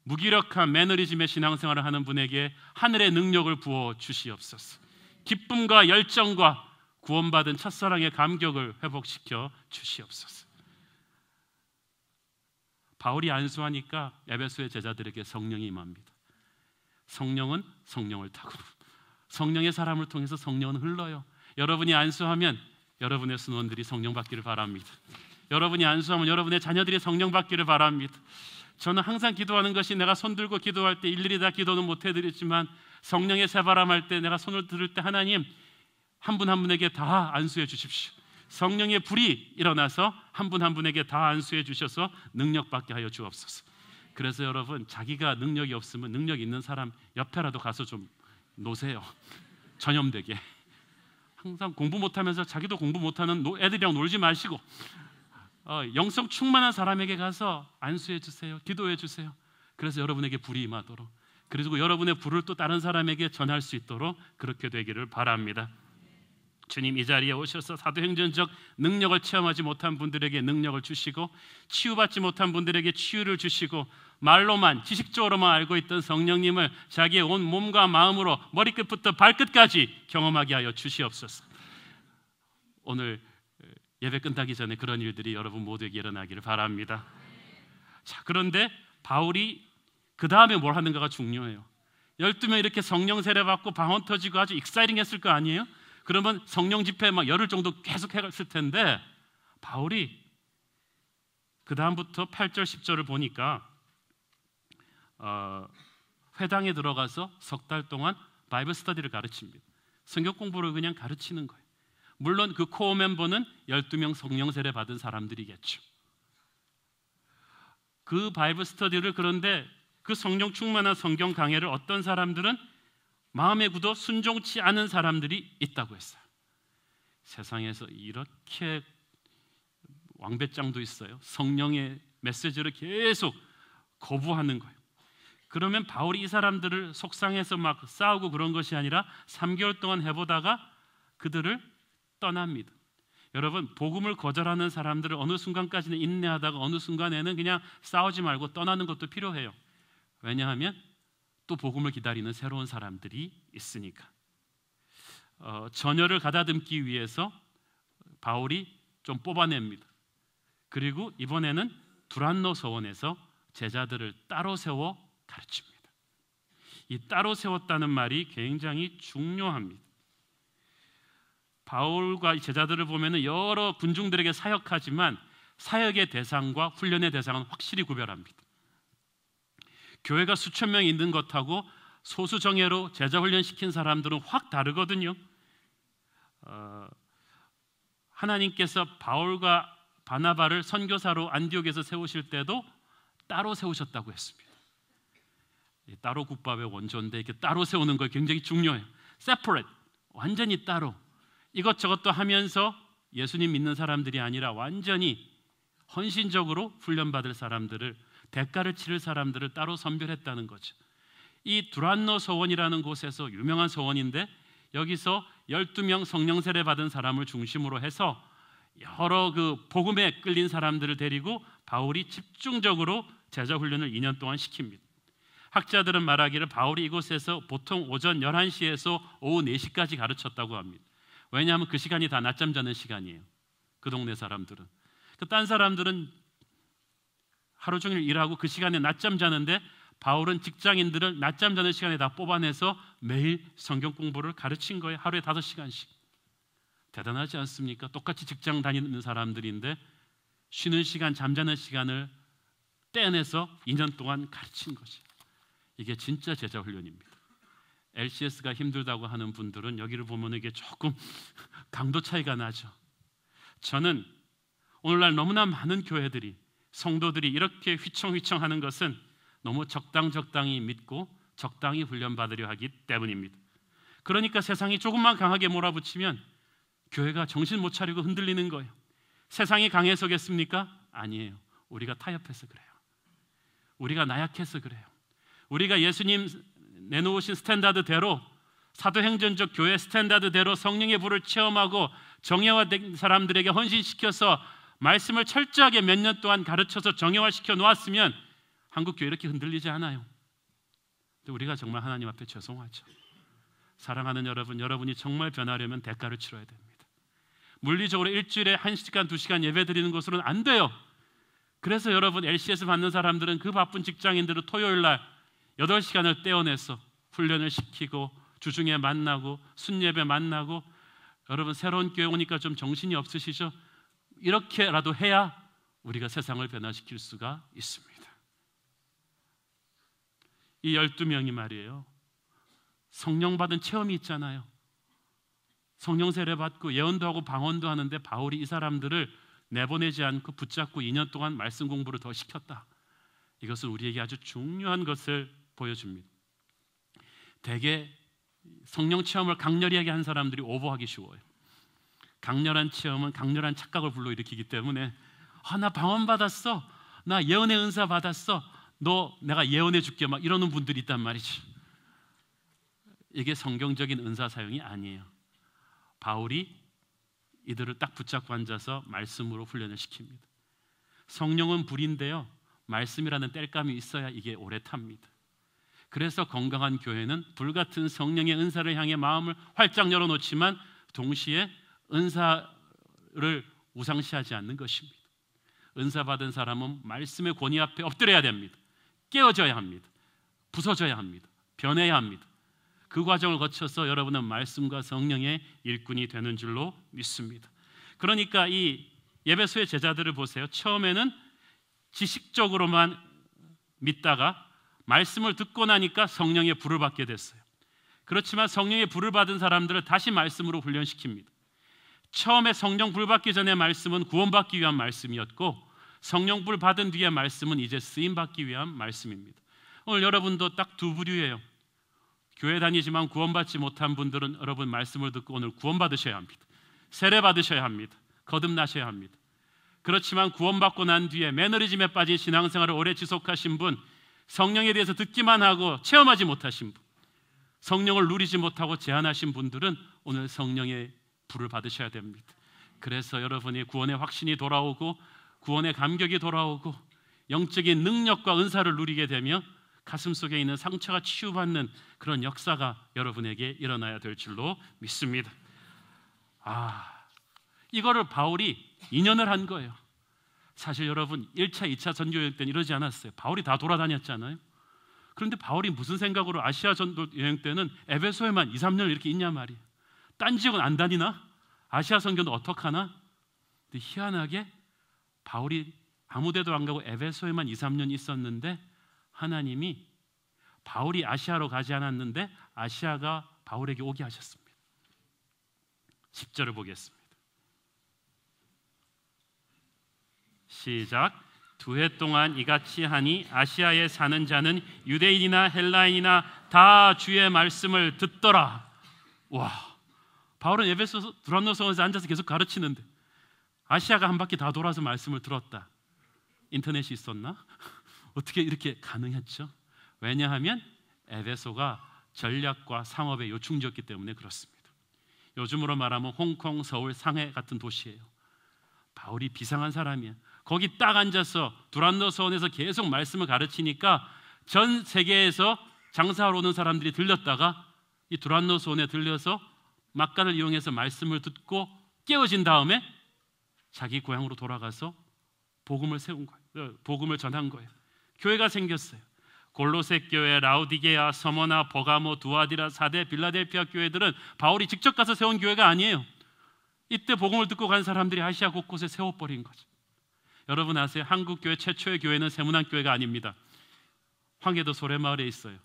무기력한 매너리즘의 신앙생활을 하는 분에게 하늘의 능력을 부어 주시옵소서. 기쁨과 열정과 구원받은 첫사랑의 감격을 회복시켜 주시옵소서. 바울이 안수하니까 에베소의 제자들에게 성령이 임합니다. 성령은 성령을 타고 성령의 사람을 통해서 성령은 흘러요. 여러분이 안수하면 여러분의 순원들이 성령 받기를 바랍니다. 여러분이 안수하면 여러분의 자녀들이 성령 받기를 바랍니다. 저는 항상 기도하는 것이, 내가 손 들고 기도할 때 일일이 다 기도는 못 해드리지만 성령의 새바람할 때 내가 손을 들을 때 하나님 한 분 한 분에게 다 안수해 주십시오. 성령의 불이 일어나서 한 분 한 분에게 다 안수해 주셔서 능력 받게 하여 주옵소서. 그래서 여러분, 자기가 능력이 없으면 능력 있는 사람 옆에라도 가서 좀 놓으세요. 전염되게. 항상 공부 못하면서 자기도 공부 못하는 애들이랑 놀지 마시고 영성 충만한 사람에게 가서 안수해 주세요. 기도해 주세요. 그래서 여러분에게 불이 임하도록, 그리고 여러분의 불을 또 다른 사람에게 전할 수 있도록 그렇게 되기를 바랍니다. 주님 이 자리에 오셔서 사도행전적 능력을 체험하지 못한 분들에게 능력을 주시고, 치유받지 못한 분들에게 치유를 주시고, 말로만 지식적으로만 알고 있던 성령님을 자기의 온 몸과 마음으로 머리끝부터 발끝까지 경험하게 하여 주시옵소서. 오늘 예배 끝나기 전에 그런 일들이 여러분 모두에게 일어나기를 바랍니다. 자, 그런데 바울이 그 다음에 뭘 하는가가 중요해요. 12명 이렇게 성령 세례 받고 방언 터지고 아주 익사이팅했을 거 아니에요? 그러면 성령 집회 막 열흘 정도 계속 했을 텐데, 바울이 그 다음부터 8절 10절을 보니까 회당에 들어가서 석 달 동안 바이블 스터디를 가르칩니다. 성경 공부를 그냥 가르치는 거예요. 물론 그 코어 멤버는 12명 성령 세례 받은 사람들이겠죠. 그 바이블 스터디를, 그런데 그 성령 충만한 성경 강해를 어떤 사람들은 마음에 굳어 순종치 않은 사람들이 있다고 했어요. 세상에서 이렇게 왕배짱도 있어요. 성령의 메시지를 계속 거부하는 거예요. 그러면 바울이 이 사람들을 속상해서 막 싸우고 그런 것이 아니라 3개월 동안 해보다가 그들을 떠납니다. 여러분, 복음을 거절하는 사람들을 어느 순간까지는 인내하다가 어느 순간에는 그냥 싸우지 말고 떠나는 것도 필요해요. 왜냐하면 또 복음을 기다리는 새로운 사람들이 있으니까. 전열을 가다듬기 위해서 바울이 좀 뽑아냅니다. 그리고 이번에는 두란노 서원에서 제자들을 따로 세워 가르칩니다. 이 따로 세웠다는 말이 굉장히 중요합니다. 바울과 제자들을 보면 여러 군중들에게 사역하지만 사역의 대상과 훈련의 대상은 확실히 구별합니다. 교회가 수천 명 있는 것하고 소수 정예로 제자 훈련시킨 사람들은 확 다르거든요. 하나님께서 바울과 바나바를 선교사로 안디옥에서 세우실 때도 따로 세우셨다고 했습니다. 따로 국밥의 원조인데 이렇게 따로 세우는 거 굉장히 중요해요. separate, 완전히 따로. 이것저것도 하면서 예수님 믿는 사람들이 아니라 완전히 헌신적으로 훈련받을 사람들을, 대가를 치를 사람들을 따로 선별했다는 거죠. 이 두란노 서원이라는 곳에서 유명한 서원인데, 여기서 12명 성령 세례 받은 사람을 중심으로 해서 여러 그 복음에 끌린 사람들을 데리고 바울이 집중적으로 제자 훈련을 2년 동안 시킵니다. 학자들은 말하기를 바울이 이곳에서 보통 오전 11시에서 오후 4시까지 가르쳤다고 합니다. 왜냐하면 그 시간이 다 낮잠 자는 시간이에요. 그 동네 사람들은. 딴 사람들은 하루 종일 일하고 그 시간에 낮잠 자는데, 바울은 직장인들을 낮잠 자는 시간에 다 뽑아내서 매일 성경 공부를 가르친 거예요. 하루에 5시간씩. 대단하지 않습니까? 똑같이 직장 다니는 사람들인데 쉬는 시간, 잠자는 시간을 떼내서 2년 동안 가르친 거지. 이게 진짜 제자 훈련입니다. LCS가 힘들다고 하는 분들은 여기를 보면 이게 조금 강도 차이가 나죠. 저는 오늘날 너무나 많은 교회들이, 성도들이 이렇게 휘청휘청 하는 것은 너무 적당히 믿고 적당히 훈련받으려 하기 때문입니다. 그러니까 세상이 조금만 강하게 몰아붙이면 교회가 정신 못 차리고 흔들리는 거예요. 세상이 강해서겠습니까? 아니에요. 우리가 타협해서 그래요. 우리가 나약해서 그래요. 우리가 예수님 내놓으신 스탠다드대로, 사도행전적 교회 스탠다드대로 성령의 불을 체험하고 정예화된 사람들에게 헌신시켜서 말씀을 철저하게 몇 년 동안 가르쳐서 정예화시켜 놓았으면 한국 교회 이렇게 흔들리지 않아요. 근데 우리가 정말 하나님 앞에 죄송하죠. 사랑하는 여러분, 여러분이 정말 변하려면 대가를 치러야 됩니다. 물리적으로 일주일에 1시간, 2시간 예배 드리는 것으로는 안 돼요. 그래서 여러분, LCS 받는 사람들은 그 바쁜 직장인들은 토요일 날 8시간을 떼어내서 훈련을 시키고 주중에 만나고 순예배 만나고, 여러분 새로운 교회 오니까 좀 정신이 없으시죠? 이렇게라도 해야 우리가 세상을 변화시킬 수가 있습니다. 이 12명이 말이에요, 성령 받은 체험이 있잖아요. 성령 세례 받고 예언도 하고 방언도 하는데 바울이 이 사람들을 내보내지 않고 붙잡고 2년 동안 말씀 공부를 더 시켰다. 이것은 우리에게 아주 중요한 것을 보여줍니다. 대개 성령 체험을 강렬하게 한 사람들이 오버하기 쉬워요. 강렬한 체험은 강렬한 착각을 불러일으키기 때문에 나 방언받았어, 나 예언의 은사 받았어, 내가 예언해 줄게 막 이러는 분들이 있단 말이죠. 이게 성경적인 은사 사용이 아니에요. 바울이 이들을 딱 붙잡고 앉아서 말씀으로 훈련을 시킵니다. 성령은 불인데요, 말씀이라는 땔감이 있어야 이게 오래 탑니다. 그래서 건강한 교회는 불같은 성령의 은사를 향해 마음을 활짝 열어놓지만 동시에 은사를 우상시하지 않는 것입니다. 은사 받은 사람은 말씀의 권위 앞에 엎드려야 됩니다. 깨어져야 합니다. 부서져야 합니다. 변해야 합니다. 그 과정을 거쳐서 여러분은 말씀과 성령의 일꾼이 되는 줄로 믿습니다. 그러니까 이 에베소의 제자들을 보세요. 처음에는 지식적으로만 믿다가 말씀을 듣고 나니까 성령의 불을 받게 됐어요. 그렇지만 성령의 불을 받은 사람들을 다시 말씀으로 훈련시킵니다. 처음에 성령 불 받기 전에 말씀은 구원받기 위한 말씀이었고, 성령 불 받은 뒤에 말씀은 이제 쓰임 받기 위한 말씀입니다. 오늘 여러분도 딱 두 부류예요. 교회 다니지만 구원받지 못한 분들은 여러분 말씀을 듣고 오늘 구원받으셔야 합니다. 세례 받으셔야 합니다. 거듭나셔야 합니다. 그렇지만 구원받고 난 뒤에 매너리즘에 빠진 신앙생활을 오래 지속하신 분, 성령에 대해서 듣기만 하고 체험하지 못하신 분, 성령을 누리지 못하고 제한하신 분들은 오늘 성령의 불을 받으셔야 됩니다. 그래서 여러분이 구원의 확신이 돌아오고 구원의 감격이 돌아오고 영적인 능력과 은사를 누리게 되며 가슴 속에 있는 상처가 치유받는 그런 역사가 여러분에게 일어나야 될 줄로 믿습니다. 이거를 바울이 2년을 한 거예요. 사실 여러분 1차, 2차 전도 여행 때는 이러지 않았어요. 바울이 다 돌아다녔잖아요. 그런데 바울이 무슨 생각으로 아시아 전도 여행 때는 에베소에만 2, 3년 이렇게 있냐 말이에요. 딴 지역은 안 다니나? 아시아 선교는 어떡하나? 근데 희한하게 바울이 아무 데도 안 가고 에베소에만 2, 3년 있었는데 하나님이 바울이 아시아로 가지 않았는데 아시아가 바울에게 오게 하셨습니다. 10절을 보겠습니다. 시작. 2해 동안 이같이 하니 아시아에 사는 자는 유대인이나 헬라인이나 다 주의 말씀을 듣더라. 와, 바울은 에베소 두란노성에서 앉아서 계속 가르치는데 아시아가 한 바퀴 다 돌아서 말씀을 들었다. 인터넷이 있었나? 어떻게 이렇게 가능했죠? 왜냐하면 에베소가 전략과 상업의 요충지였기 때문에 그렇습니다. 요즘으로 말하면 홍콩, 서울, 상해 같은 도시예요. 바울이 비상한 사람이에요. 거기 딱 앉아서 두란노서원에서 계속 말씀을 가르치니까 전 세계에서 장사하러 오는 사람들이 들렸다가 이 두란노서원에 들려서 막간을 이용해서 말씀을 듣고 깨어진 다음에 자기 고향으로 돌아가서 복음을 세운 거예요. 복음을 전한 거예요. 교회가 생겼어요. 골로새 교회, 라우디게아, 서머나, 버가모, 두아디라, 사데, 빌라델피아 교회들은 바울이 직접 가서 세운 교회가 아니에요. 이때 복음을 듣고 간 사람들이 아시아 곳곳에 세워버린 거죠. 여러분 아세요? 한국 교회 최초의 교회는 세문안 교회가 아닙니다. 황해도 소래마을에 있어요.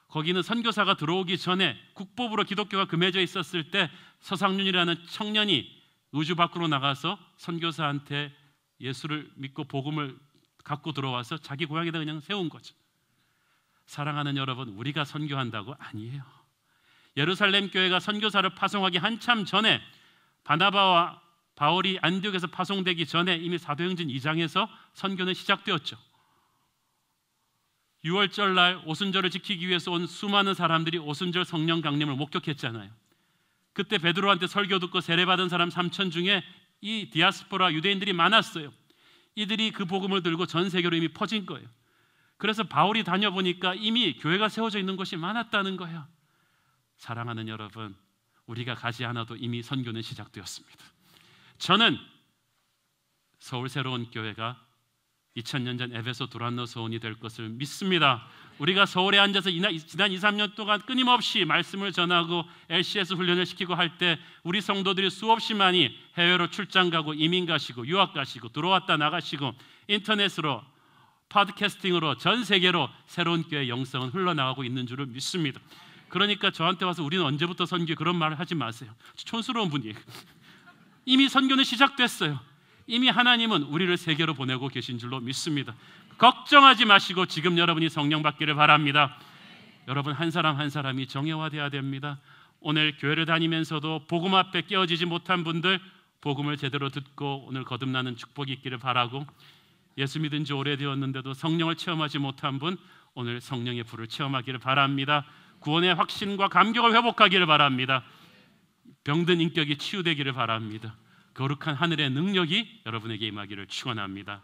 거기는 선교사가 들어오기 전에 국법으로 기독교가 금해져 있었을 때 서상륜이라는 청년이 우주 밖으로 나가서 선교사한테 예수를 믿고 복음을 갖고 들어와서 자기 고향에다 그냥 세운 거죠. 사랑하는 여러분, 우리가 선교한다고? 아니에요. 예루살렘 교회가 선교사를 파송하기 한참 전에 바나바와 바울이 안디옥에서 파송되기 전에 이미 사도행전 2장에서 선교는 시작되었죠. 6월절 날 오순절을 지키기 위해서 온 수많은 사람들이 오순절 성령 강림을 목격했잖아요. 그때 베드로한테 설교 듣고 세례받은 사람 3천 중에 이 디아스포라 유대인들이 많았어요. 이들이 그 복음을 들고 전 세계로 이미 퍼진 거예요. 그래서 바울이 다녀보니까 이미 교회가 세워져 있는 곳이 많았다는 거예요. 사랑하는 여러분, 우리가 가지 않아도 이미 선교는 시작되었습니다. 저는 서울 새로운 교회가 2000년 전 에베소 두란노서원이 될 것을 믿습니다. 우리가 서울에 앉아서 지난 2, 3년 동안 끊임없이 말씀을 전하고 LCS 훈련을 시키고 할 때 우리 성도들이 수없이 많이 해외로 출장 가고 이민 가시고 유학 가시고 들어왔다 나가시고 인터넷으로 팟캐스팅으로 전 세계로 새로운 교회의 영성은 흘러나가고 있는 줄을 믿습니다. 그러니까 저한테 와서 우리는 언제부터 선교해 그런 말을 하지 마세요. 촌스러운 분이에요. 이미 선교는 시작됐어요. 이미 하나님은 우리를 세계로 보내고 계신 줄로 믿습니다. 걱정하지 마시고 지금 여러분이 성령 받기를 바랍니다. 여러분 한 사람 한 사람이 정예화되어야 됩니다. 오늘 교회를 다니면서도 복음 앞에 깨어지지 못한 분들 복음을 제대로 듣고 오늘 거듭나는 축복이 있기를 바라고, 예수 믿은 지 오래되었는데도 성령을 체험하지 못한 분 오늘 성령의 불을 체험하기를 바랍니다. 구원의 확신과 감격을 회복하기를 바랍니다. 병든 인격이 치유되기를 바랍니다. 거룩한 하늘의 능력이 여러분에게 임하기를 축원합니다.